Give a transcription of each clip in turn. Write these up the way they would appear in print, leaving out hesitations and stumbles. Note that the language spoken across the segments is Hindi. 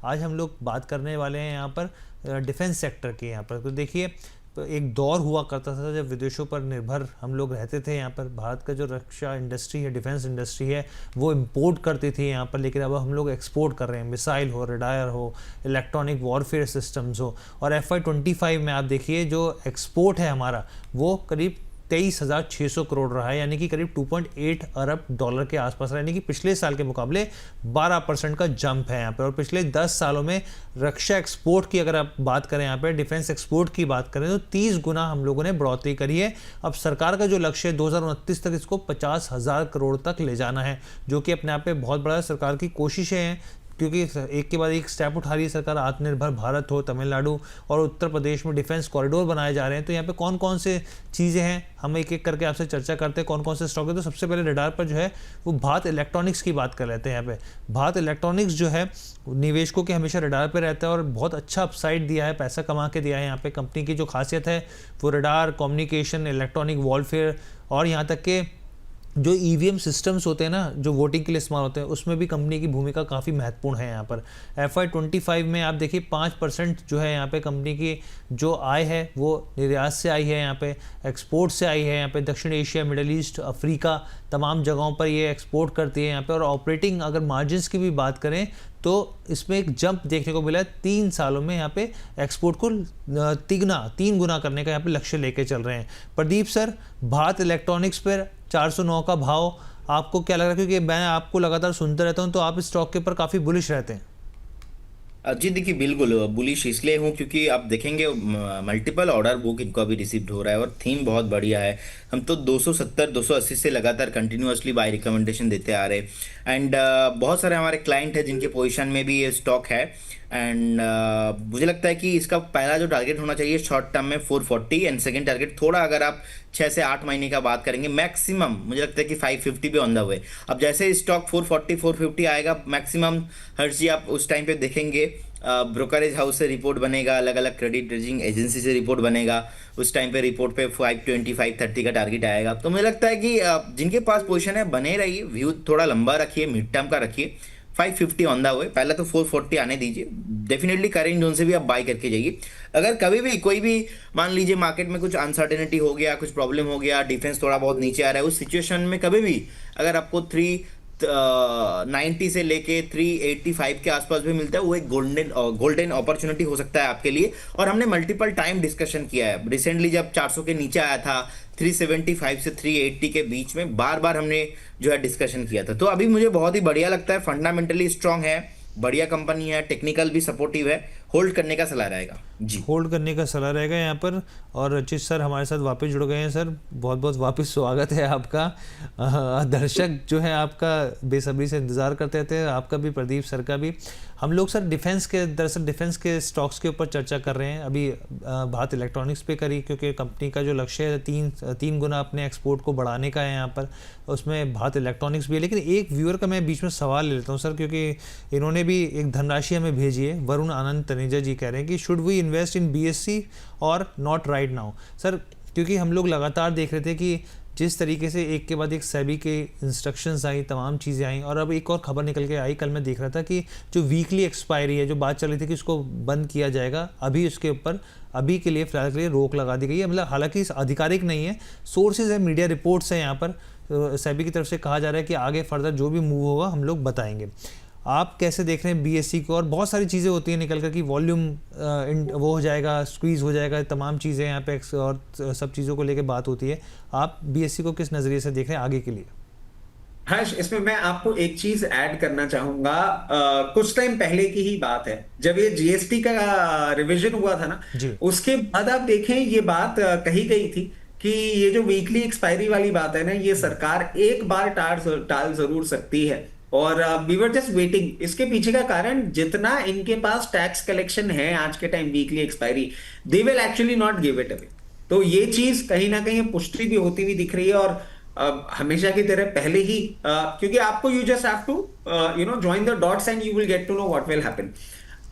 आज हम लोग बात करने वाले हैं यहाँ पर डिफेंस सेक्टर की। यहाँ पर तो देखिए, तो एक दौर हुआ करता था जब विदेशों पर निर्भर हम लोग रहते थे। यहाँ पर भारत का जो रक्षा इंडस्ट्री है, डिफेंस इंडस्ट्री है, वो इंपोर्ट करती थी यहाँ पर, लेकिन अब हम लोग एक्सपोर्ट कर रहे हैं। मिसाइल हो, रडार हो, इलेक्ट्रॉनिक वॉरफेयर सिस्टम्स हो, और FY25 में आप देखिए जो एक्सपोर्ट है हमारा वो करीब 23,600 करोड़ रहा है, यानी कि करीब 2.8 अरब डॉलर के आसपास रहा है, यानी कि पिछले साल के मुकाबले 12% का जंप है यहाँ पर। और पिछले 10 सालों में रक्षा एक्सपोर्ट की अगर आप बात करें, यहाँ पर डिफेंस एक्सपोर्ट की बात करें, तो 30 गुना हम लोगों ने बढ़ोतरी करी है। अब सरकार का जो लक्ष्य है 2029 तक इसको 50,000 करोड़ तक ले जाना है, जो कि अपने आप में बहुत बड़ा सरकार की कोशिशें हैं, क्योंकि एक के बाद एक स्टेप उठा रही है सरकार। आत्मनिर्भर भारत हो, तमिलनाडु और उत्तर प्रदेश में डिफेंस कॉरिडोर बनाए जा रहे हैं। तो यहाँ पे कौन कौन से चीज़ें हैं, हम एक एक करके आपसे चर्चा करते हैं कौन कौन से स्टॉक है। तो सबसे पहले रडार पर जो है वो भारत इलेक्ट्रॉनिक्स की बात कर लेते हैं। यहाँ पे भारत इलेक्ट्रॉनिक्स जो है निवेशकों के हमेशा रडार पर रहता है और बहुत अच्छा अपसाइड दिया है, पैसा कमा के दिया है। यहाँ पे कंपनी की जो खासियत है वो रडार, कम्युनिकेशन, इलेक्ट्रॉनिक वॉरफेयर और यहाँ तक के जो EVM सिस्टम्स होते हैं ना, जो वोटिंग के लिए इस्तेमाल होते हैं, उसमें भी कंपनी की भूमिका काफ़ी महत्वपूर्ण है। यहाँ पर FY25 में आप देखिए 5% जो है यहाँ पे कंपनी की जो आय है वो निर्यात से आई है, यहाँ पे एक्सपोर्ट से आई है। यहाँ पे दक्षिण एशिया, मिडल ईस्ट, अफ्रीका, तमाम जगहों पर ये एक्सपोर्ट करती है यहाँ पे। और ऑपरेटिंग अगर मार्जिन्स की भी बात करें तो इसमें एक जंप देखने को मिला है। 3 सालों में यहाँ पे एक्सपोर्ट को 3 गुना करने का यहाँ पे लक्ष्य लेके चल रहे हैं। प्रदीप सर, भारत इलेक्ट्रॉनिक्स पर 409 का भाव आपको क्या लग रहा है? क्योंकि मैं आपको लगातार सुनता रहता हूं, तो आप इस स्टॉक के ऊपर काफी बुलिश रहते हैं। जी देखिए, बिल्कुल बुलिश इसलिए हूँ क्योंकि आप देखेंगे मल्टीपल ऑर्डर बुक इनको अभी रिसीव्ड हो रहा है और थीम बहुत बढ़िया है। हम तो 270 280 से लगातार कंटिन्यूअसली बाय रिकमेंडेशन देते आ रहे हैं। एंड बहुत सारे हमारे क्लाइंट हैं जिनके पोजीशन में भी ये स्टॉक है। एंड मुझे लगता है कि इसका पहला जो टारगेट होना चाहिए शॉर्ट टर्म में 440, एंड सेकंड टारगेट थोड़ा अगर आप 6 से 8 महीने का बात करेंगे, मैक्सिमम मुझे लगता है कि 550 भी ऑन द वे। अब जैसे स्टॉक 440 450 आएगा मैक्सिमम, हर्ष जी आप उस टाइम पे देखेंगे ब्रोकरेज हाउस से रिपोर्ट बनेगा, अलग अलग क्रेडिट रेटिंग एजेंसी से रिपोर्ट बनेगा, उस टाइम पे रिपोर्ट पे 520 530 का टारगेट आएगा। तो मुझे लगता है कि जिनके पास पोजीशन है बने रहिए, व्यू थोड़ा लंबा रखिए, मिड टर्म का रखिए। 550 ऑन द वे, पहले तो 440 आने दीजिए। डेफिनेटली करेंट जोन से भी आप बाय करके जाइए। अगर कभी भी कोई भी मान लीजिए मार्केट में कुछ अनसर्टेनिटी हो गया, कुछ प्रॉब्लम हो गया, डिफेंस थोड़ा बहुत नीचे आ रहा है, उस सिचुएशन में कभी भी अगर आपको 390 से लेके 385 के आसपास भी मिलता है, वो एक गोल्डन अपॉर्चुनिटी हो सकता है आपके लिए। और हमने मल्टीपल टाइम डिस्कशन किया है, रिसेंटली जब 400 के नीचे आया था 375 से 380 के बीच में बार बार हमने जो है डिस्कशन किया था। तो अभी मुझे बहुत ही बढ़िया लगता है, फंडामेंटली स्ट्रांग है, बढ़िया कंपनी है, टेक्निकल भी सपोर्टिव है, होल्ड करने का सलाह रहेगा जी। होल्ड करने का सलाह रहेगा यहाँ पर। और रचित सर हमारे साथ वापस जुड़ गए हैं। सर बहुत बहुत वापस स्वागत है आपका। दर्शक जो है आपका बेसब्री से इंतज़ार करते रहते हैं, आपका भी, प्रदीप सर का भी। हम लोग सर दरअसल डिफेंस के स्टॉक्स के ऊपर चर्चा कर रहे हैं अभी। भारत इलेक्ट्रॉनिक्स पे करी, क्योंकि कंपनी का जो लक्ष्य है 3 गुना अपने एक्सपोर्ट को बढ़ाने का है यहाँ पर, उसमें भारत इलेक्ट्रॉनिक्स भी है। लेकिन एक व्यूअर का मैं बीच में सवाल ले लेता हूँ सर, क्योंकि इन्होंने भी एक धनराशि हमें भेजी है। वरुण आनंद तनेजा जी कह रहे हैं कि should we invest in BSC और नॉट राइट नाउ। सर क्योंकि हम लोग लगातार देख रहे थे कि जिस तरीके से एक के बाद एक सेबी के इंस्ट्रक्शंस आई, तमाम चीज़ें आई, और अब एक और खबर निकल के आई, कल मैं देख रहा था कि जो वीकली एक्सपायरी है, जो बात चल रही थी कि उसको बंद किया जाएगा, अभी उसके ऊपर अभी के लिए फिलहाल के लिए रोक लगा दी गई है। मतलब हालांकि आधिकारिक नहीं है, सोर्सेज है, मीडिया रिपोर्ट्स हैं यहाँ पर। सेबी की तरफ से कहा जा रहा है कि आगे फर्दर जो भी मूव होगा हम लोग बताएंगे। आप कैसे देख रहे हैं BSC को? और बहुत सारी चीज़ें होती हैं निकल कर कि वॉल्यूम वो हो जाएगा, स्क्वीज़ हो जाएगा, तमाम चीज़ें यहाँ पे और सब चीज़ों को लेके बात होती है। आप BSC को किस नज़रिए से देख रहे हैं आगे के लिए? हर्ष, इसमें मैं आपको एक चीज ऐड करना चाहूंगा। कुछ टाइम पहले की ही बात है, जब ये GST का रिवीजन हुआ था ना, उसके बाद आप देखें ये बात कही गई थी कि ये जो वीकली एक्सपायरी वाली बात है ना, ये सरकार एक बार टाल जरूर सकती है। और वी वर जस्ट वेटिंग। इसके पीछे का कारण, जितना इनके पास टैक्स कलेक्शन है आज के time weekly expiry, they will actually not give it away. तो ये चीज कहीं ना कहीं पुष्टि भी होती हुई दिख रही है। और हमेशा की तरह पहले ही, क्योंकि आपको you just have to join the dots and you will get to know what will happen.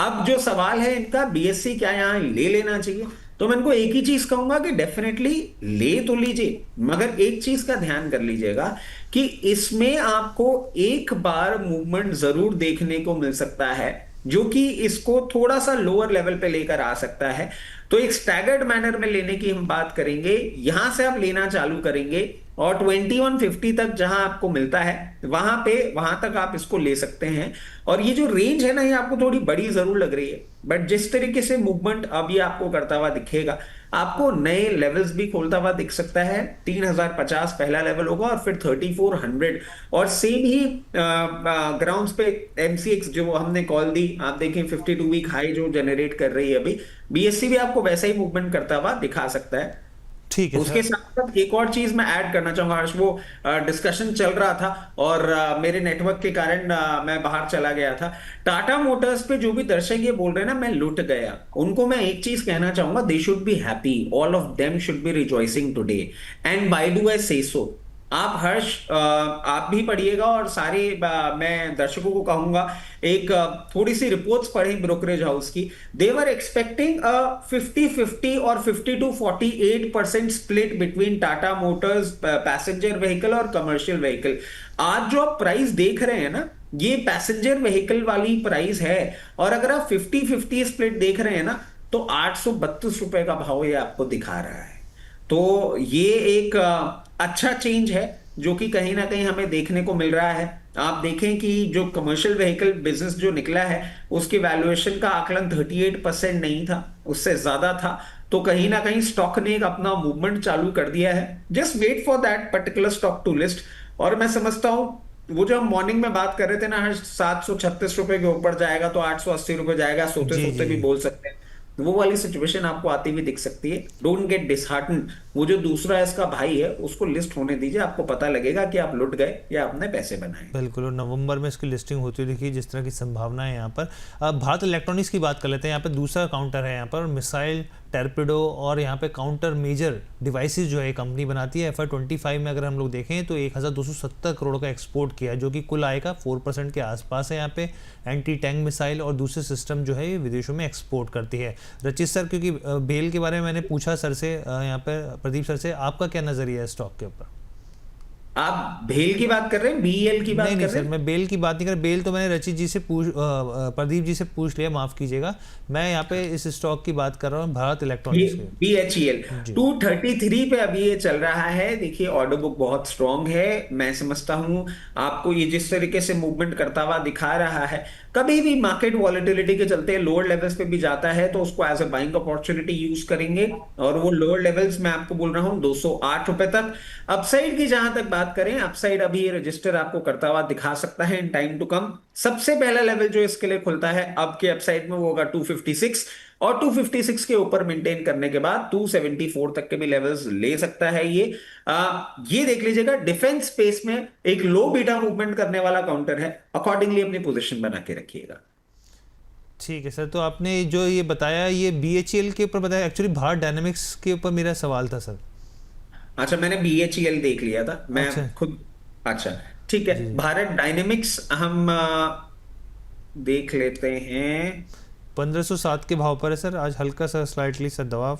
अब जो सवाल है इनका, BSC क्या यहां ले लेना चाहिए, तो मैं इनको एक ही चीज कहूंगा कि डेफिनेटली ले तो लीजिए, मगर एक चीज का ध्यान कर लीजिएगा कि इसमें आपको एक बार मूवमेंट जरूर देखने को मिल सकता है जो कि इसको थोड़ा सा लोअर लेवल पे लेकर आ सकता है। तो एक स्टैगर्ड मैनर में लेने की हम बात करेंगे, यहां से आप लेना चालू करेंगे और 2150 तक जहां आपको मिलता है वहां तक आप इसको ले सकते हैं। और ये जो रेंज है ना, ये आपको थोड़ी बड़ी जरूर लग रही है, बट जिस तरीके से मूवमेंट अब ये आपको करता हुआ दिखेगा, आपको नए लेवल्स भी खोलता हुआ दिख सकता है। 3050 पहला लेवल होगा और फिर 3400, और सेम ही ग्राउंड्स पे एमसीएक्स जो हमने कॉल दी, आप देखें 52 वीक हाई जो जनरेट कर रही है अभी, बीएससी भी आपको वैसा ही मूवमेंट करता हुआ दिखा सकता है। ठीक है उसके सर। साथ साथ एक और चीज मैं ऐड करना चाहूंगा हर्ष, वो डिस्कशन चल रहा था और मेरे नेटवर्क के कारण मैं बाहर चला गया था। टाटा मोटर्स पे जो भी दर्शक ये बोल रहे हैं ना मैं लुट गया, उनको मैं एक चीज कहना चाहूंगा, they should be happy, all of them should be rejoicing today, and why do I say so. आप हर्ष आप भी पढ़िएगा और सारे मैं दर्शकों को कहूंगा एक थोड़ी सी रिपोर्ट्स पढ़ें ब्रोकरेज हाउस की। दे वर एक्सपेक्टिंग 50-50 और 50-48% split between Tata Motors passenger vehicle और कमर्शियल व्हीकल। आज जो आप प्राइस देख रहे हैं ना, ये पैसेंजर व्हीकल वाली प्राइस है, और अगर आप 50-50 स्प्लिट देख रहे हैं ना, तो 832 रुपए का भाव ये आपको दिखा रहा है। तो ये एक अच्छा चेंज है जो कि कहीं ना कहीं हमें देखने को मिल रहा है। आप देखें कि जो कमर्शियल व्हीकल बिजनेस जो निकला है, उसकी वैल्यूएशन का आकलन 38% नहीं था, उससे ज्यादा था। तो कहीं ना कहीं स्टॉक ने एक अपना मूवमेंट चालू कर दिया है। Just wait for that particular stock to list. और मैं समझता हूं वो जो हम मॉर्निंग में बात कर रहे थे ना हर 736 रुपए के ऊपर जाएगा तो 880 रुपए जाएगा, सोते जी सोते जी। भी बोल सकते हैं, वो वाली सिचुएशन आपको आती हुई दिख सकती है। Don't get dishearten. वो जो दूसरा इसका भाई है उसको लिस्ट होने दीजिए, आपको पता लगेगा कि आप लुट गए या आपने पैसे बनाए। बिल्कुल, और नवंबर में इसकी लिस्टिंग होती हुई दिखी जिस तरह की संभावना है यहाँ पर। अब भारत इलेक्ट्रॉनिक्स की बात कर लेते हैं। यहाँ पे दूसरा काउंटर है, यहाँ पर मिसाइल, टर्पिडो और यहाँ पे काउंटर मेजर डिवाइसेस जो है कंपनी बनाती है। FY25 में अगर हम लोग देखें तो 1270 करोड़ का एक्सपोर्ट किया है, जो कि कुल आय का 4% के आसपास है। यहाँ पे एंटी टैंक मिसाइल और दूसरे सिस्टम जो है ये विदेशों में एक्सपोर्ट करती है। रचित सर, क्योंकि बेल के बारे में मैंने पूछा सर से, यहाँ पे प्रदीप सर से, आपका क्या नजरिया है स्टॉक के ऊपर? आप भेल की बात कर रहे हैं, बीएल की बात नहीं कर नहीं रहे सर, हैं? मैं बेल की बात नहीं कर रहा। बेल तो मैंने रचित जी से प्रदीप जी से पूछ लिया, माफ कीजिएगा। मैं यहाँ पे इस स्टॉक की बात कर रहा हूँ, भारत इलेक्ट्रॉनिक्स की। BHEL जी 233 पे अभी ये चल रहा है। देखिए ऑर्डर बुक बहुत स्ट्रांग है, मैं समझता हूं आपको ये जिस तरीके से मूवमेंट करता हुआ दिखा रहा है, कभी भी मार्केट वॉलेटिलिटी के चलते लोअर लेवल्स पे भी जाता है तो उसको as a buying opportunity use करेंगे। और वो लोअर लेवल्स मैं आपको बोल रहा हूं 208 रुपए तक। अपसाइड की जहां तक बात करें, अपसाइड अभी ये रजिस्टर आपको करता हुआ दिखा सकता है इन टाइम टू कम। सबसे पहला लेवल जो इसके लिए खुलता है अब के अपसाइड में वो होगा 256, और 256 के ऊपर मेंटेन करने के बाद 274 तक के भी लेवल्स ले सकता है ये देख लीजिएगा। डिफेंस स्पेस में एक लो बीटा मूवमेंट करने वाला काउंटर है, अकॉर्डिंगली अपनी पोजीशन बना के रखिएगा। ठीक है सर। तो आपने जो ये बताया ये BHEL के ऊपर बताया, एक्चुअली भारत डायनेमिक्स के ऊपर मेरा सवाल था सर। अच्छा, मैंने BHEL देख लिया था मैं अच्छा खुद। अच्छा ठीक है, जी जी। भारत डायनेमिक्स हम देख लेते हैं। 1507 के भाव पर है सर, आज हल्का सा स्लाइटली सा दबाव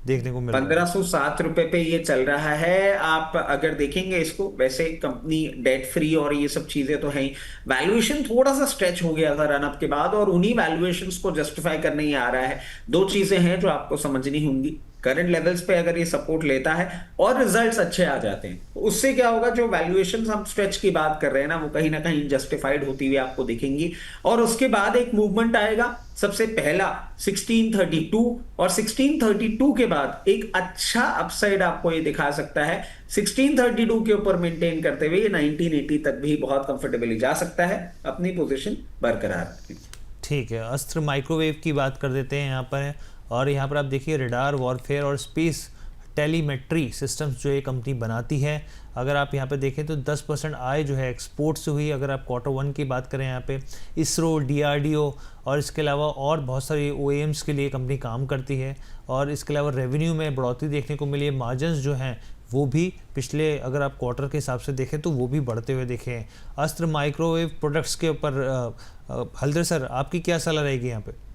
देखने को मिल रहा है। 1507 रुपए पे ये चल रहा है। आप अगर देखेंगे इसको, वैसे कंपनी डेट फ्री और ये सब चीजें तो हैं, वैल्यूएशन थोड़ा सा स्ट्रेच हो गया था रनअप के बाद, और उन्हीं वैल्यूएशंस को जस्टिफाई करने ही आ रहा है। दो चीजें हैं जो आपको समझनी होंगी। करंट लेवल्स पे अगर ये सपोर्ट लेता है और रिजल्ट्स अच्छे आ जाते हैं, तो उससे क्या होगा, जो वैल्यूएशंस हम स्ट्रेच की बात कर रहे हैं ना, वो कहीं ना कहीं जस्टिफाइड होती हुई आपको दिखेंगी। और उसके बाद एक मूवमेंट आएगा, सबसे पहला 1632, और 1632 के बाद एक अच्छा अपसाइड आपको ये दिखा सकता है। 1632 के ऊपर मेंटेन करते हुए 1980 तक भी बहुत कंफर्टेबली जा सकता है। अपनी पोजीशन बरकरार रखें। ठीक है, अस्त्र माइक्रोवेव की बात कर देते हैं यहाँ पर। और यहाँ पर आप देखिए रडार, वॉरफेयर और स्पेस टेलीमेट्री सिस्टम्स जो ये कंपनी बनाती है। अगर आप यहाँ पे देखें तो 10% आय जो है एक्सपोर्ट से हुई। अगर आप Q1 की बात करें, यहाँ पे इसरो, DRDO और इसके अलावा और बहुत सारी OEMs के लिए कंपनी काम करती है। और इसके अलावा रेवेन्यू में बढ़ोतरी देखने को मिली है। मार्जिन्स जो हैं वो भी पिछले, अगर आप क्वार्टर के हिसाब से देखें तो वो भी बढ़ते हुए दिखे हैं। अस्त्र माइक्रोवेव प्रोडक्ट्स के ऊपर हल्दर सर, आपकी क्या सलाह रहेगी यहाँ पे?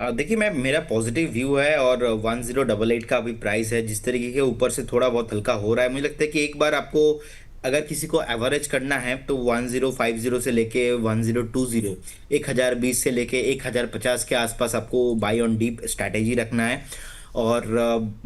देखिए मैं, मेरा पॉजिटिव व्यू है, और 1088 का अभी प्राइस है। जिस तरीके के ऊपर से थोड़ा बहुत हल्का हो रहा है, मुझे लगता है कि एक बार आपको अगर किसी को एवरेज करना है तो 1050 से लेके 1020, 1020 से लेके 1050 के आसपास आपको बाई ऑन डीप स्ट्रैटेजी रखना है। और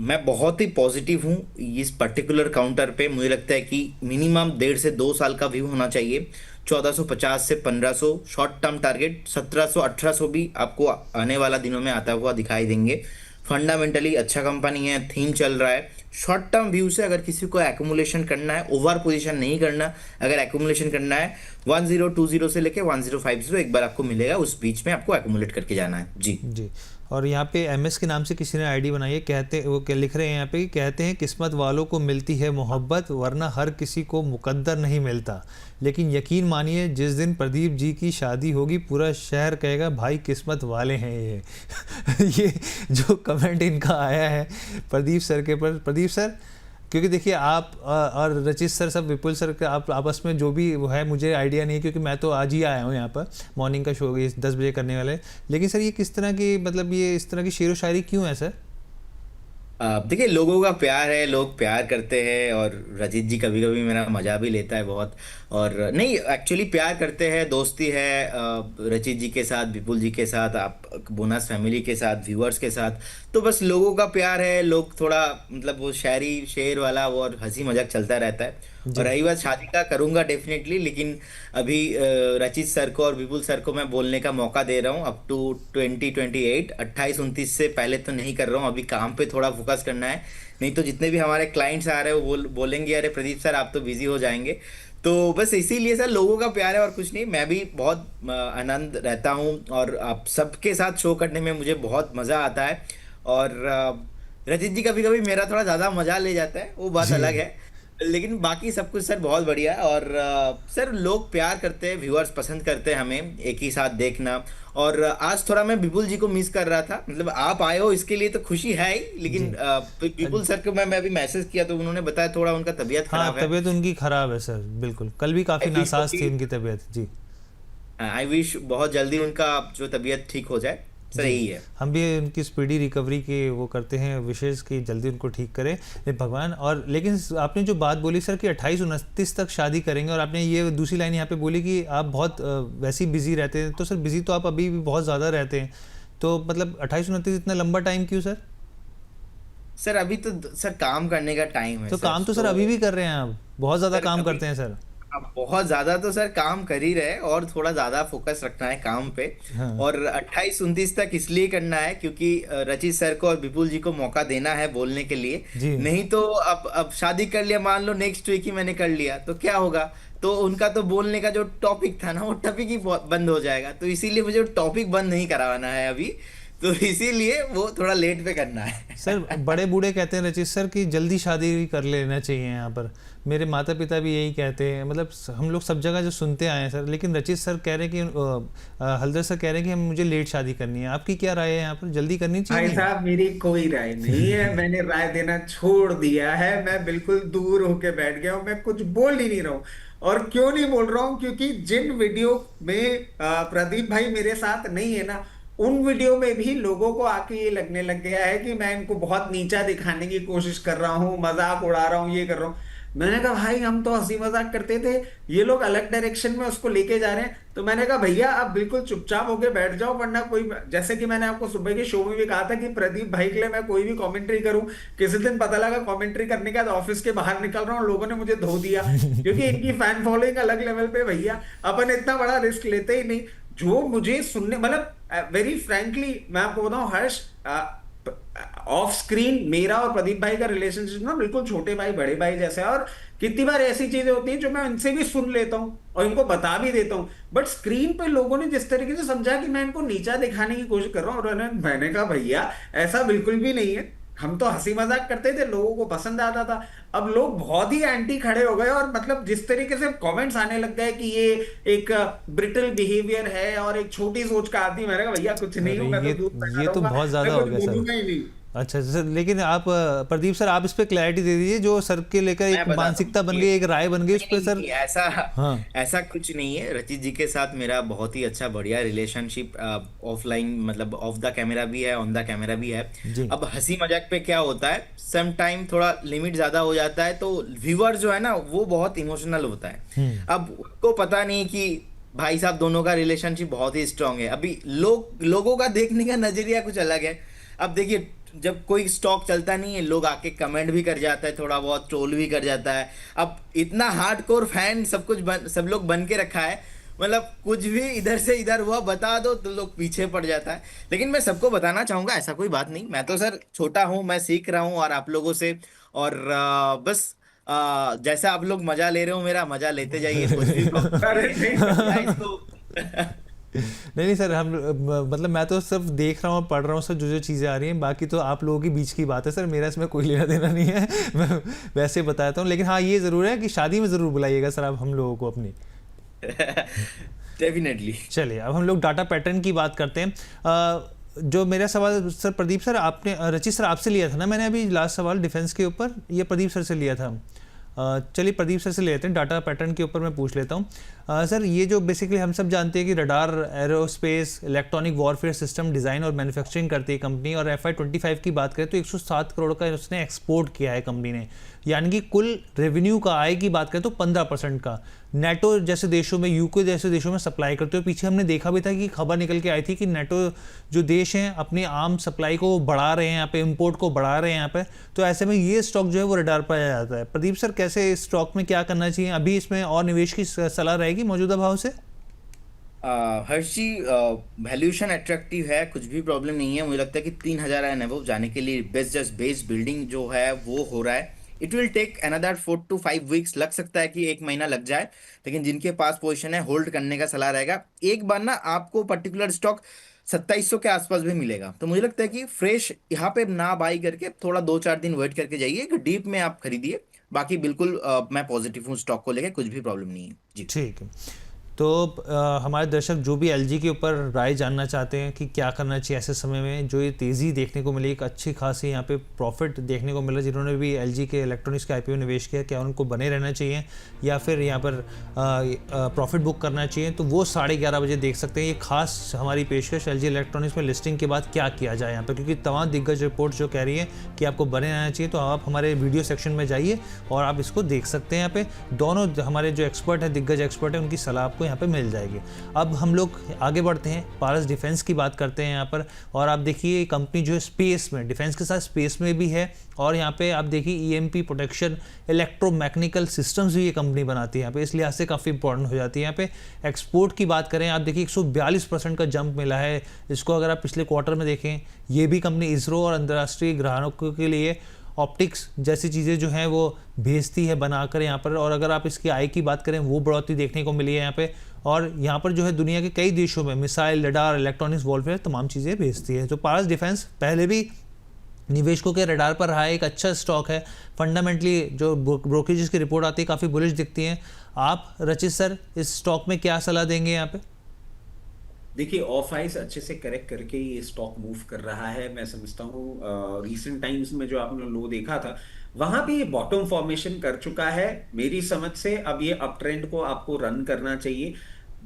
मैं बहुत ही पॉजिटिव हूँ इस पर्टिकुलर काउंटर पे। मुझे लगता है कि मिनिमम 1.5 से 2 साल का व्यू होना चाहिए। 1450 से 1500 शॉर्ट टर्म टारगेट, 1700 1800 भी आपको आने वाला दिनों में आता हुआ दिखाई देंगे। फंडामेंटली अच्छा कंपनी है, थीम चल रहा है। शॉर्ट टर्म व्यू से अगर किसी को एक्यूमुलेशन करना है, ओवर पोजीशन नहीं करना, अगर एक्यूमुलेशन करना है 1020 से लेके 1050 एक बार आपको मिलेगा, उस बीच में आपको एक्यूमुलेट करके जाना है। जी जी। और यहाँ पे एमएस के नाम से किसी ने आईडी बनाई है, कहते वो क्या लिख रहे हैं यहाँ पे, कहते हैं किस्मत वालों को मिलती है मोहब्बत, वरना हर किसी को मुकद्दर नहीं मिलता। लेकिन यकीन मानिए जिस दिन प्रदीप जी की शादी होगी पूरा शहर कहेगा भाई किस्मत वाले हैं ये। ये जो कमेंट इनका आया है प्रदीप सर के पर, प्रदीप सर क्योंकि देखिए आप और रचित सर सब, विपुल सर का आप आपस में जो भी वो है मुझे आइडिया नहीं है, क्योंकि मैं तो आज ही आया हूँ यहाँ पर, मॉर्निंग का शो 10 बजे करने वाले। लेकिन सर ये किस तरह की, मतलब ये इस तरह की शेरो शायरी क्यों है सर? देखिए, लोगों का प्यार है, लोग प्यार करते हैं, और रजीत जी कभी कभी मेरा मजा भी लेता है बहुत। और नहीं, एक्चुअली प्यार करते हैं, दोस्ती है रचित जी के साथ, विपुल जी के साथ, आप बोनस फैमिली के साथ, व्यूअर्स के साथ। तो बस लोगों का प्यार है, लोग थोड़ा मतलब वो शायरी शेर वाला वो और हंसी मजाक चलता रहता है। और रही बात शादी का, करूंगा डेफिनेटली, लेकिन अभी रचित सर को और विपुल सर को मैं बोलने का मौका दे रहा हूँ अप टू 2028, 28-29 से पहले तो नहीं कर रहा हूँ। अभी काम पे थोड़ा फोकस करना है, नहीं तो जितने भी हमारे क्लाइंट्स आ रहे हैं वो बोलेंगे अरे प्रदीप सर आप तो बिजी हो जाएंगे। तो बस इसीलिए सर लोगों का प्यार है और कुछ नहीं। मैं भी बहुत आनंद रहता हूँ और आप सबके साथ शो करने में मुझे बहुत मज़ा आता है। और रचित जी कभी कभी मेरा थोड़ा ज़्यादा मजा ले जाता है, वो बात अलग है, लेकिन बाकी सब कुछ सर बहुत बढ़िया है। और सर लोग प्यार करते हैं, व्यूअर्स पसंद करते हैं हमें एक ही साथ देखना। और आज थोड़ा मैं विपुल जी को मिस कर रहा था, मतलब आप आए हो इसके लिए तो खुशी है ही, लेकिन विपुल सर को मैं अभी मैसेज किया तो उन्होंने बताया थोड़ा उनका तबीयत खराब है। तबीयत उनकी खराब है सर, बिल्कुल, कल भी काफ़ी नासाज थी उनकी तबीयत। जी, आई विश बहुत जल्दी उनका जो तबीयत ठीक हो जाए, सर यही है। हम भी उनकी स्पीडी रिकवरी की वो करते हैं, विशेष की जल्दी उनको ठीक करे भगवान। और लेकिन आपने जो बात बोली सर कि 28-29 तक शादी करेंगे, और आपने ये दूसरी लाइन यहाँ पे बोली कि आप बहुत वैसे ही बिजी रहते हैं, तो सर बिजी तो आप अभी भी बहुत ज़्यादा रहते हैं, तो मतलब 28-29 इतना लंबा टाइम क्यों सर? सर अभी तो सर काम करने का टाइम है। तो काम तो सर अभी भी कर रहे हैं आप, बहुत ज़्यादा काम करते हैं सर। अब बहुत ज्यादा तो सर काम कर ही रहे, और थोड़ा ज्यादा फोकस रखना है काम पे। हाँ। और 28-29 तक इसलिए करना है क्योंकि रचित सर को और विपुल जी को मौका देना है बोलने के लिए। नहीं तो अब शादी कर लिया, मान लो नेक्स्ट वीक ही मैंने कर लिया तो क्या होगा, तो उनका तो बोलने का जो टॉपिक था ना वो टॉपिक ही बंद हो जाएगा। तो इसीलिए मुझे टॉपिक बंद नहीं कराना है अभी, तो इसीलिए वो थोड़ा लेट पे करना है। सर बड़े बूढ़े कहते हैं रचित सर कि जल्दी शादी कर लेना चाहिए यहाँ पर, मेरे माता पिता भी यही कहते हैं, मतलब हम लोग सब जगह जो सुनते आए हैं सर। लेकिन रचित सर कह रहे हैं कि हल्दर सर कह रहे हैं कि मुझे लेट शादी करनी है। आपकी क्या राय है यहाँ पर, जल्दी करनी चाहिए? भाई साहब मेरी कोई राय नहीं है, मैंने राय देना छोड़ दिया है, मैं बिल्कुल दूर होके बैठ गया हूँ, मैं कुछ बोल ही नहीं रहा हूँ। और क्यों नहीं बोल रहा हूँ, क्योंकि जिन वीडियो में प्रदीप भाई मेरे साथ नहीं है ना, उन वीडियो में भी लोगों को आके ये लगने लग गया है कि मैं इनको बहुत नीचा दिखाने की कोशिश कर रहा हूँ, मजाक उड़ा रहा हूँ, ये कर रहा हूँ। मैंने कहा भाई हम तो हंसी मजाक करते थे, ये लोग अलग डायरेक्शन में उसको लेके जा रहे हैं। तो मैंने कहा भैया आप बिल्कुल चुपचाप होके बैठ जाओ, वरना कोई, जैसे कि मैंने आपको सुबह के शो में भी कहा था कि प्रदीप भाई के लिए मैं कोई भी कमेंट्री करूं, किसी दिन पता लगा कमेंट्री करने के बाद ऑफिस के बाहर निकल रहा हूं, लोगों ने मुझे धो दिया, क्योंकि इनकी फैन फॉलोइंग अलग लेवल पे। भैया अपन इतना बड़ा रिस्क लेते ही नहीं। जो मुझे सुनने, मतलब वेरी फ्रैंकली मैं आपको बताऊं हर्ष, ऑफ स्क्रीन मेरा और प्रदीप भाई का रिलेशनशिप ना बिल्कुल छोटे भाई बड़े भाई जैसा है। और कितनी बार ऐसी चीजें होती हैं जो मैं इनसे भी सुन लेता हूं और इनको बता भी देता हूं, बट स्क्रीन पे लोगों ने जिस तरीके से समझा कि मैं इनको नीचा दिखाने की कोशिश कर रहा हूं, और मैंने कहा भैया ऐसा बिल्कुल भी नहीं है, हम तो हंसी मजाक करते थे, लोगों को पसंद आता था। अब लोग बहुत ही एंटी खड़े हो गए, और मतलब जिस तरीके से कमेंट्स आने लग गए कि ये एक ब्रिटल बिहेवियर है और एक छोटी सोच का आदमी। मैंने कहा भैया कुछ नहीं होगा, ये तो बहुत ज्यादा हो गया सर। अच्छा सर, लेकिन आप प्रदीप सर आप इस पे क्लैरिटी दे दीजिए, जो सर के लेकर मैं एक बताता हूँ मानसिकता बन ये, गई, एक राय बन गई उस नहीं पे नहीं सर। नहीं, ऐसा हाँ। ऐसा कुछ नहीं है। रचित जी के साथ मेरा बहुत ही अच्छा बढ़िया रिलेशनशिप ऑफलाइन, मतलब ऑफ द कैमरा भी है, ऑन द कैमरा भी है। जी। अब हंसी मजाक पे क्या होता है, सम टाइम थोड़ा लिमिट ज्यादा हो जाता है तो व्यूअर जो है ना वो बहुत इमोशनल होता है। हम्म। अब उनको पता नहीं कि भाई साहब दोनों का रिलेशनशिप बहुत ही स्ट्रांग है। अभी लोगों का देखने का नजरिया कुछ अलग है। अब देखिए, जब कोई स्टॉक चलता नहीं है, लोग आके कमेंट भी कर जाता है, थोड़ा बहुत ट्रोल भी कर जाता है। अब इतना हार्डकोर फैन सब लोग बन के रखा है, मतलब कुछ भी इधर से इधर हुआ बता दो तो लोग पीछे पड़ जाता है। लेकिन मैं सबको बताना चाहूंगा ऐसा कोई बात नहीं, मैं तो सर छोटा हूं, मैं सीख रहा हूं और आप लोगों से। और बस जैसा आप लोग मजा ले रहे हो मेरा मजा लेते जाइए, कुछ भी प्रॉब्लम नहीं अरे है। नहीं या सर। इसको नहीं नहीं सर, हम मतलब मैं तो सिर्फ देख रहा हूँ, पढ़ रहा हूँ सर, जो जो चीज़ें आ रही हैं, बाकी तो आप लोगों के बीच की बात है सर, मेरा इसमें कोई लेना देना नहीं है। मैं वैसे बताता हूँ, लेकिन हाँ ये ज़रूर है कि शादी में ज़रूर बुलाइएगा सर आप हम लोगों को अपनी। डेफिनेटली। चलिए अब हम लोग डाटा पैटर्न की बात करते हैं। जो मेरा सवाल सर प्रदीप सर आपने, रचित सर आपसे लिया था ना मैंने अभी लास्ट सवाल डिफेंस के ऊपर, ये प्रदीप सर से लिया था। चलिए प्रदीप सर से लेते हैं, डाटा पैटर्न के ऊपर मैं पूछ लेता हूँ। सर ये जो बेसिकली हम सब जानते हैं कि radar, aerospace, electronic warfare system design और मैन्युफैक्चरिंग करती है कंपनी, और FY25 की बात करें तो 107 करोड़ का उसने एक्सपोर्ट किया है कंपनी ने, यानी कि कुल रेवेन्यू का, आय की बात करें तो 15% का नेटो जैसे देशों में, यूके जैसे देशों में सप्लाई करते हो। पीछे हमने देखा भी था कि खबर निकल के आई थी कि नेटो जो देश हैं अपनी आर्म सप्लाई को बढ़ा रहे हैं यहाँ पे, इंपोर्ट को बढ़ा रहे हैं यहाँ पे, तो ऐसे में ये स्टॉक जो है वो रडार पर आ जाता है। प्रदीप सर कैसे इस स्टॉक में क्या करना चाहिए, अभी इसमें और निवेश की सलाह रहेगी मौजूदा भाव से? हर्ष जी, वैल्यूएशन अट्रैक्टिव है, कुछ भी प्रॉब्लम नहीं है। मुझे लगता है कि 3,000 एंड अबव जाने के लिए बेस बिल्डिंग जो है वो हो रहा है। It will take another 4 to 5 weeks, लग सकता है कि 1 महीना लग जाए। लेकिन जिनके पास पोजीशन है होल्ड करने का सलाह रहेगा। एक बार ना आपको पर्टिकुलर स्टॉक 2700 के आसपास भी मिलेगा, तो मुझे लगता है कि फ्रेश यहाँ पे ना बाई करके थोड़ा 2-4 दिन वेट करके जाइए, कि डीप में आप खरीदिए। बाकी बिल्कुल मैं पॉजिटिव हूँ स्टॉक को लेकर, कुछ भी प्रॉब्लम नहीं है जी। ठीक है। तो हमारे दर्शक जो भी एलजी के ऊपर राय जानना चाहते हैं कि क्या करना चाहिए ऐसे समय में, जो ये तेज़ी देखने को मिली, एक अच्छी खासी यहाँ पे प्रॉफिट देखने को मिला, जिन्होंने भी एलजी के इलेक्ट्रॉनिक्स के आईपीओ निवेश किया, क्या उनको बने रहना चाहिए या फिर यहाँ पर प्रॉफिट बुक करना चाहिए, तो वो 11:30 बजे देख सकते हैं। ये खास हमारी पेशकश एलजी इलेक्ट्रॉनिक्स में लिस्टिंग के बाद क्या किया जाए यहाँ पर, क्योंकि तमाम दिग्गज रिपोर्ट जो कह रही है कि आपको बने रहना चाहिए, तो आप हमारे वीडियो सेक्शन में जाइए और आप इसको देख सकते हैं। यहाँ पे दोनों हमारे जो एक्सपर्ट हैं, दिग्गज एक्सपर्ट हैं, उनकी सलाह आपको यहाँ पे मिल जाएगी। अब हम लोग आगे बढ़ते हैं, पारस डिफेंस की बात करते हैं यहाँ पर। और आप देखिए कंपनी जो है स्पेस में, डिफेंस के साथ स्पेस में भी है, और यहाँ पे आप देखिए ईएमपी प्रोटेक्शन, इलेक्ट्रोमैकेनिकल सिस्टम्स भी ये कंपनी बनाती है यहाँ पे, इसलिए से काफ़ी इंपॉर्टेंट हो जाती है। यहाँ पे एक्सपोर्ट की बात करें, आप देखिए 142% का जंप मिला है इसको। अगर आप पिछले क्वार्टर में देखें, ये भी कंपनी इसरो और अंतर्राष्ट्रीय ग्राहकों के लिए ऑप्टिक्स जैसी चीज़ें जो हैं वो भेजती है बनाकर यहाँ पर। और अगर आप इसकी आय की बात करें, वो बढ़ोतरी देखने को मिली है यहाँ पे, और यहाँ पर जो है दुनिया के कई देशों में मिसाइल, रडार, इलेक्ट्रॉनिक्स, वॉरफेयर तमाम चीज़ें भेजती है। तो पारस डिफेंस पहले भी निवेशकों के रडार पर रहा है, एक अच्छा स्टॉक है। फंडामेंटली जो ब्रोकरेज की रिपोर्ट आती है काफ़ी बुलिश दिखती हैं। आप रचित सर इस स्टॉक में क्या सलाह देंगे यहाँ पे? देखिए, ऑफ आइस अच्छे से करेक्ट करके ये स्टॉक मूव कर रहा है। मैं समझता हूँ रीसेंट टाइम्स में जो आपने लो देखा था, वहां पे ये बॉटम फॉर्मेशन कर चुका है मेरी समझ से। अब ये अप ट्रेंड को आपको रन करना चाहिए।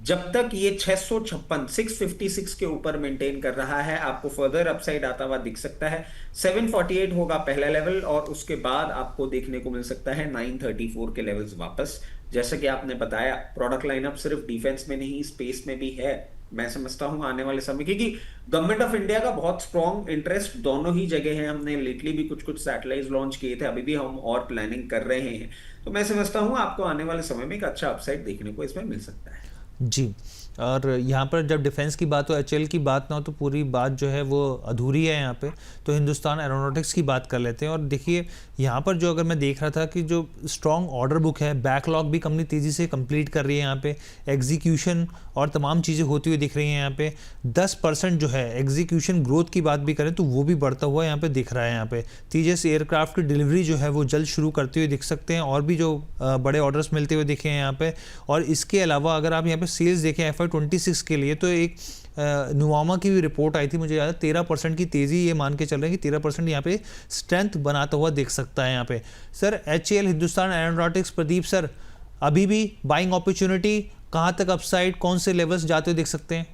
जब तक ये 656 के ऊपर मेंटेन कर रहा है, आपको फर्दर अपसाइड आता हुआ दिख सकता है। 748 होगा पहला लेवल, और उसके बाद आपको देखने को मिल सकता है 934 के लेवल्स वापस। जैसा कि आपने बताया, प्रोडक्ट लाइनअप सिर्फ डिफेंस में नहीं, स्पेस में भी है। मैं समझता हूं आने वाले समय, क्योंकि गवर्नमेंट ऑफ इंडिया का बहुत स्ट्रॉन्ग इंटरेस्ट दोनों ही जगह है। हमने लेटली भी कुछ सैटेलाइट लॉन्च किए थे, अभी भी हम और प्लानिंग कर रहे हैं। तो मैं समझता हूं आपको आने वाले समय में एक अच्छा अपसाइड देखने को इसमें मिल सकता है जी। और यहाँ पर जब डिफेंस की बात हो, एचएल की बात ना हो, तो पूरी बात जो है वो अधूरी है यहाँ पे। तो हिंदुस्तान एरोनॉटिक्स की बात कर लेते हैं। और देखिए यहाँ पर जो, अगर मैं देख रहा था कि जो स्ट्रॉन्ग ऑर्डर बुक है, बैकलॉग भी कंपनी तेज़ी से कंप्लीट कर रही है यहाँ पे, एग्जीक्यूशन और तमाम चीज़ें होती हुई दिख रही हैं यहाँ पे। 10% जो है एग्जीक्यूशन ग्रोथ की बात भी करें तो वो भी बढ़ता हुआ यहाँ पे दिख रहा है। यहाँ पे तेजस एयरक्राफ्ट की डिलीवरी जो है वो जल्द शुरू करते हुए दिख सकते हैं, और भी जो बड़े ऑर्डर्स मिलते हुए दिखे हैं यहाँ पे। और इसके अलावा अगर आप यहाँ पे सेल्स देखें, FY26 के लिए, तो एक नुवामा की भी रिपोर्ट आई थी, मुझे याद है 13% की तेज़ी ये मान के चल रहे हैं कि 13% यहाँ पे स्ट्रेंथ बनाता हुआ दिख सकता है यहाँ पे। Sir HAL Hindustan aeronautics, Pradeep sir अभी भी बाइंग अपॉर्चुनिटी, कहाँ तक अपसाइड, कौन से लेवल्स जाते हुए दिख सकते हैं?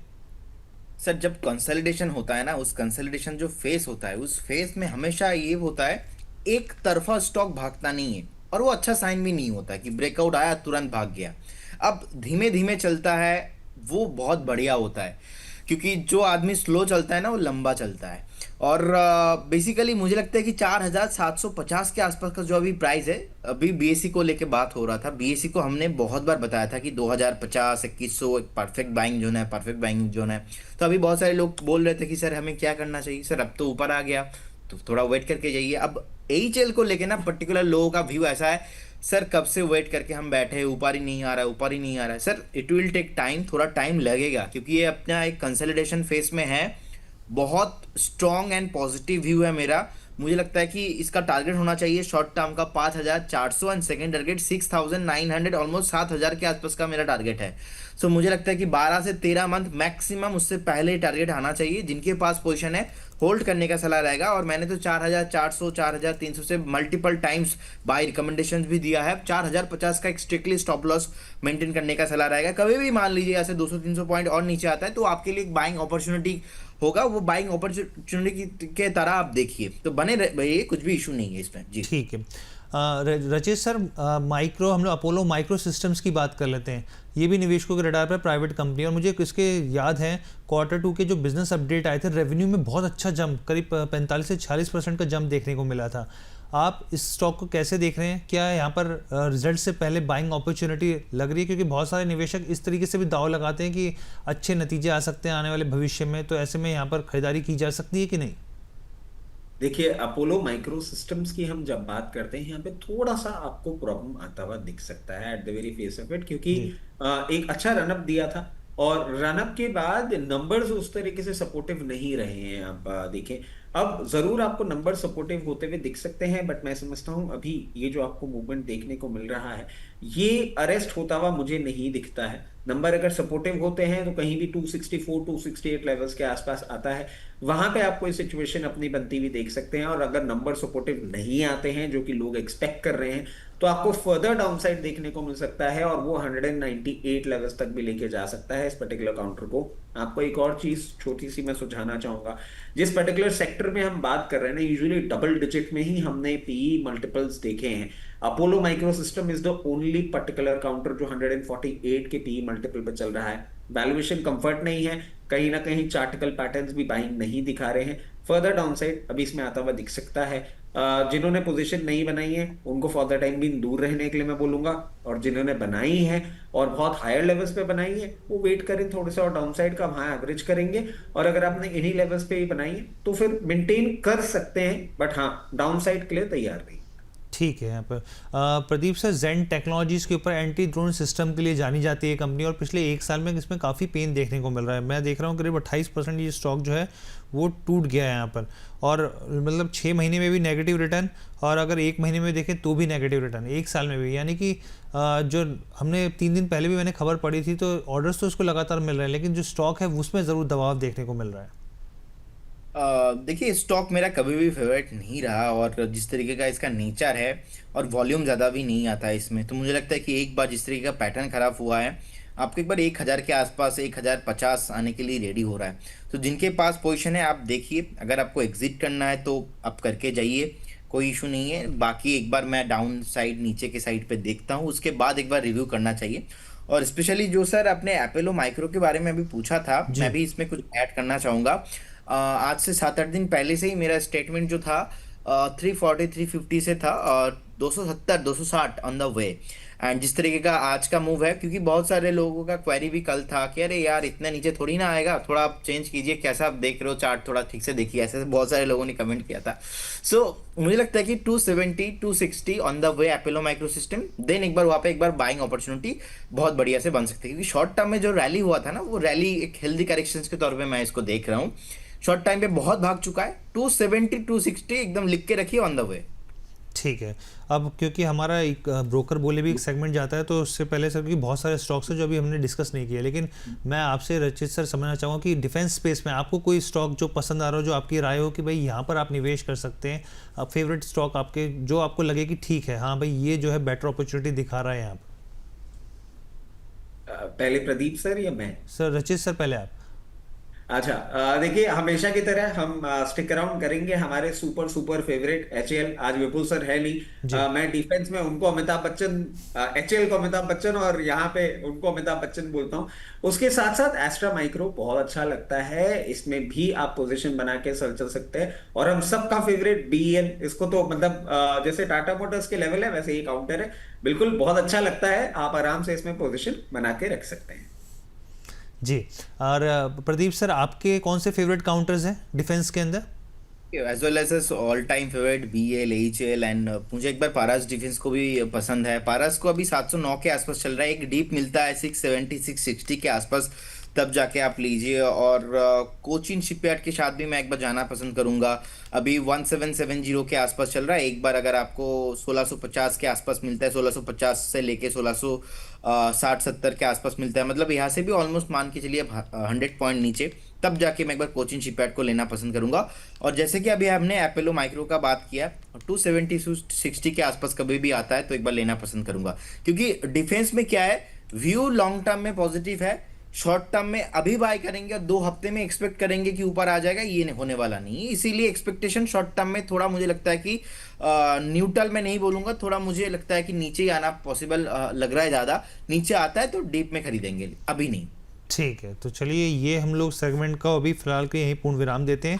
सर जब कंसोलिडेशन होता है ना, उस कंसोलिडेशन जो फेस होता है, उस फेस में हमेशा ये होता है एक तरफा स्टॉक भागता नहीं है, और वो अच्छा साइन भी नहीं होता कि ब्रेकआउट आया तुरंत भाग गया। अब धीमे धीमे चलता है वो बहुत बढ़िया होता है, क्योंकि जो आदमी स्लो चलता है ना वो लंबा चलता है। और बेसिकली मुझे लगता है कि 4750 के आसपास का जो अभी प्राइस है, अभी बीएससी को लेके बात हो रहा था, बीएससी को हमने बहुत बार बताया था कि 2050 2100 एक परफेक्ट बाइंग जोन है, परफेक्ट बाइंग जोन है। तो अभी बहुत सारे लोग बोल रहे थे कि सर हमें क्या करना चाहिए, सर अब तो ऊपर आ गया तो थोड़ा वेट करके जाइए। अब एचएल को लेके ना पर्टिकुलर लोगों का व्यू ऐसा है, सर कब से वेट करके हम बैठे हैं, ऊपर ही नहीं आ रहा है, ऊपर ही नहीं आ रहा है। Sir it will take time, थोड़ा टाइम लगेगा, क्योंकि ये अपना एक कंसोलिडेशन फेस में है। बहुत स्ट्रॉन्ग एंड पॉजिटिव व्यू है मेरा। मुझे लगता है कि इसका टारगेट होना चाहिए शॉर्ट टर्म का 5400 एंड सेकंड टारगेट 6900, ऑलमोस्ट 7000 के आसपास का मेरा टारगेट है। सो मुझे लगता है कि 12 से 13 मंथ मैक्सिमम, उससे पहले टारगेट आना चाहिए। जिनके पास पोजीशन है होल्ड करने का सलाह रहेगा। और मैंने तो 4400 4300 से मल्टीपल टाइम्स बाय रिकमेंडेशंस भी दिया है। 4050 का एक स्ट्रिक्टली स्टॉप लॉस मेंटेन करने का सलाह रहेगा। कभी भी मान लीजिए ऐसे 200-300 पॉइंट और नीचे आता है तो आपके लिए एक बाइंग अपॉर्चुनिटी होगा, वो बाइंग अपॉर्चुनिटी के तरह आप देखिए। तो बने रहिए, कुछ भी इशू नहीं है इसमें जी। ठीक है। राजेश सर, माइक्रो, हम लोग अपोलो माइक्रो सिस्टम्स की बात कर लेते हैं। ये भी निवेशकों के रडार पर प्राइवेट कंपनी, और मुझे इसके याद है Q2 के जो बिजनेस अपडेट आए थे, रेवेन्यू में बहुत अच्छा जंप, करीब 45 से 40% का जंप देखने को मिला था। आप इस स्टॉक को कैसे देख रहे हैं? क्या यहाँ पर रिजल्ट से पहले बाइंग अपॉर्चुनिटी लग रही है? क्योंकि बहुत सारे निवेशक इस तरीके से भी दाव लगाते हैं कि अच्छे नतीजे आ सकते हैं आने वाले भविष्य में, तो ऐसे में यहाँ पर खरीदारी की जा सकती है कि नहीं? देखिए, अपोलो माइक्रो सिस्टम्स की हम जब बात करते हैं, यहाँ पे थोड़ा सा आपको प्रॉब्लम आता हुआ दिख सकता है at the very face of it, क्योंकि एक अच्छा रनअप दिया था और रनअप के बाद नंबर्स उस तरीके से सपोर्टिव नहीं रहे हैं। आप देखें, अब जरूर आपको नंबर सपोर्टिव होते हुए दिख सकते हैं, बट मैं समझता हूं अभी ये जो आपको मूवमेंट देखने को मिल रहा है ये अरेस्ट होता हुआ मुझे नहीं दिखता है। नंबर अगर सपोर्टिव होते हैं तो कहीं भी 264 268 लेवल्स के आसपास आता है, वहां पे आपको ये सिचुएशन अपनी बनती हुई देख सकते हैं। और अगर नंबर सपोर्टिव नहीं आते हैं, जो कि लोग एक्सपेक्ट कर रहे हैं, तो आपको फर्दर डाउनसाइड देखने को मिल सकता है और वो 198 लेवल्स तक भी लेके जा सकता है इस पर्टिकुलर काउंटर को। आपको एक और चीज छोटी सी मैं सुझाना चाहूंगा, जिस पर्टिकुलर सेक्टर में हम बात कर रहे हैं ना, यूजुअली डबल डिजिट में ही हमने पीई मल्टीपल्स देखे हैं। Apollo Micro system is the only particular counter जो 148 के पीई मल्टीपल पे चल रहा है। वैल्यूएशन कंफर्ट नहीं है, कहीं ना कहीं चार्टिकल पैटर्न्स भी बाइंग नहीं दिखा रहे हैं। फर्दर डाउनसाइड अभी इसमें आता हुआ दिख सकता है। जिन्होंने पोजीशन नहीं बनाई है उनको फॉर द टाइम भी दूर रहने के लिए मैं बोलूंगा, और जिन्होंने बनाई है और बहुत हायर लेवल्स पे बनाई है वो वेट करें थोड़े से, और डाउनसाइड का वहां एवरेज करेंगे। और अगर आपने इन्हीं लेवल्स पे ही बनाई है तो फिर मेंटेन कर सकते हैं, बट हाँ डाउनसाइड के लिए तैयार नहीं। ठीक है। यहाँ पर प्रदीप सर, जेन टेक्नोलॉजीज के ऊपर एंटी ड्रोन सिस्टम के लिए जानी जाती है कंपनी, और पिछले एक साल में इसमें काफ़ी पेन देखने को मिल रहा है। मैं देख रहा हूँ करीब 28% ये स्टॉक जो है वो टूट गया है यहाँ पर, और मतलब 6 महीने में भी नेगेटिव रिटर्न, और अगर 1 महीने में देखें तो भी नेगेटिव रिटर्न, एक साल में भी। यानी कि जो हमने 3 दिन पहले भी मैंने खबर पढ़ी थी, तो ऑर्डर्स तो उसको लगातार मिल रहे हैं, लेकिन जो स्टॉक है उसमें ज़रूर दबाव देखने को मिल रहा है। देखिए, स्टॉक मेरा कभी भी फेवरेट नहीं रहा, और जिस तरीके का इसका नेचर है और वॉल्यूम ज़्यादा भी नहीं आता है इसमें, तो मुझे लगता है कि एक बार जिस तरीके का पैटर्न खराब हुआ है, आपको एक बार 1000 के आसपास 1050 आने के लिए रेडी हो रहा है। तो जिनके पास पोजीशन है आप देखिए, अगर आपको एग्जिट करना है तो आप करके जाइए, कोई इशू नहीं है। बाकी एक बार मैं डाउन साइड नीचे के साइड पे देखता हूँ, उसके बाद एक बार रिव्यू करना चाहिए। और स्पेशली जो सर आपने अपोलो माइक्रो के बारे में अभी पूछा था, मैं भी इसमें कुछ ऐड करना चाहूँगा। आज से 7-8 दिन पहले से ही मेरा स्टेटमेंट जो था 340 350 से था, और 270 260 ऑन द वे। एंड जिस तरीके का आज का मूव है, क्योंकि बहुत सारे लोगों का क्वेरी भी कल था कि अरे यार इतना नीचे थोड़ी ना आएगा, थोड़ा आप चेंज कीजिए, कैसा आप देख रहे हो चार्ट, थोड़ा ठीक से देखिए, ऐसे बहुत सारे लोगों ने कमेंट किया था। सो मुझे लगता है कि 270 260 on the way Apollo Micro System, then एक बार वहाँ पे एक बार बाइंग अपॉर्चुनिटी बहुत बढ़िया से बन सकती है। क्योंकि शॉर्ट टर्म में जो रैली हुआ था ना, वो रैली एक हेल्दी करेक्शन के तौर पर मैं इसको देख रहा हूँ। शॉर्ट टाइम पे बहुत भाग चुका है, 270 260 एकदम लिख के रखिए ऑन द वे। ठीक है। अब क्योंकि हमारा एक ब्रोकर बोले भी एक सेगमेंट जाता है, तो उससे पहले सर, क्योंकि बहुत सारे स्टॉक्स हैं जो अभी हमने डिस्कस नहीं किया, लेकिन मैं आपसे रचित सर समझना चाहूँगा कि डिफेंस स्पेस में आपको कोई स्टॉक जो पसंद आ रहा हो, जो आपकी राय हो कि भाई यहाँ पर आप निवेश कर सकते हैं, आप फेवरेट स्टॉक आपके जो आपको लगे कि ठीक है, हाँ भाई ये जो है बेटर अपॉर्चुनिटी दिखा रहा है यहाँ पहले प्रदीप सर या मैं? सर रचित सर, पहले आप। अच्छा, देखिए हमेशा की तरह हम स्टिक अराउंड करेंगे हमारे सुपर सुपर फेवरेट एचएल। आज विपुल सर है नहीं, जी मैं डिफेंस में उनको अमिताभ बच्चन, एचएल को अमिताभ बच्चन और यहाँ पे उनको अमिताभ बच्चन बोलता हूँ। उसके साथ साथ एस्ट्रा माइक्रो बहुत अच्छा लगता है, इसमें भी आप पोजीशन बना के चल सकते हैं। और हम सबका फेवरेट बीईएल, इसको तो मतलब जैसे टाटा मोटर्स के लेवल है वैसे ही काउंटर है, बिल्कुल बहुत अच्छा लगता है, आप आराम से इसमें पोजीशन बना के रख सकते हैं। जी। और प्रदीप सर, आपके कौन से फेवरेट काउंटर्स हैं डिफेंस के अंदर? As well as all time favourite BL, HL and मुझे एक बार पारस डिफेंस को भी पसंद है। पारस को अभी 709 के आसपास चल रहा है, एक डीप मिलता है 670 660 के आसपास, तब जाके आप लीजिए। और कोचिन शिपयार्ड के साथ भी मैं एक बार जाना पसंद करूंगा। अभी 1770 के आसपास चल रहा है, एक बार अगर आपको 1650 के आसपास मिलता है, 1650 से लेके 1660-70 के आसपास मिलता है, मतलब यहाँ से भी ऑलमोस्ट मान के चलिए 100 पॉइंट नीचे, तब जाके मैं एक बार कोचिन शिपयार्ड को लेना पसंद करूंगा। और जैसे कि अभी हमने एपोलो माइक्रो का बात किया, 270-60 के आसपास कभी भी आता है तो एक बार लेना पसंद करूंगा, क्योंकि डिफेंस में क्या है, व्यू लॉन्ग टर्म में पॉजिटिव है, शॉर्ट टर्म में अभी बाय करेंगे और 2 हफ्ते में एक्सपेक्ट करेंगे कि ऊपर आ जाएगा, ये होने वाला नहीं। इसीलिए एक्सपेक्टेशन शॉर्ट टर्म में थोड़ा मुझे लगता है कि न्यूट्रल में नहीं बोलूंगा, थोड़ा मुझे लगता है कि नीचे ही आना पॉसिबल लग रहा है, ज़्यादा नीचे आता है तो डीप में खरीदेंगे, अभी नहीं। ठीक है, तो चलिए ये हम लोग सेगमेंट का अभी फिलहाल के यहीं पूर्ण विराम देते हैं।